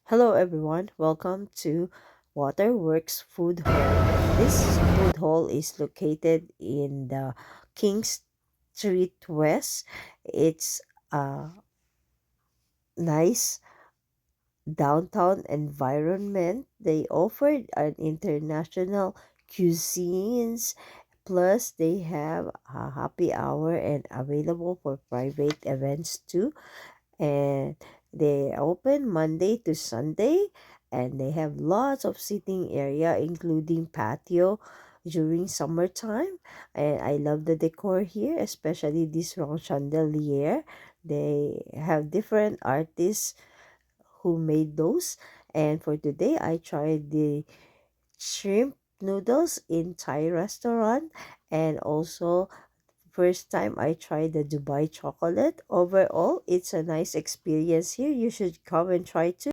Hello everyone, welcome to Waterworks Food Hall. This food hall is located in the King Street West. It's a nice downtown environment. They offered an international cuisines, plus they have a happy hour and available for private events too. And they open Monday to Sunday, and they have lots of seating area including patio during summertime. And I love the decor here, especially this round chandelier. They have different artists who made those. And for today I tried the shrimp noodles in Thai restaurant, and also first time I tried the Dubai chocolate. Overall, it's a nice experience here. You should come and try too.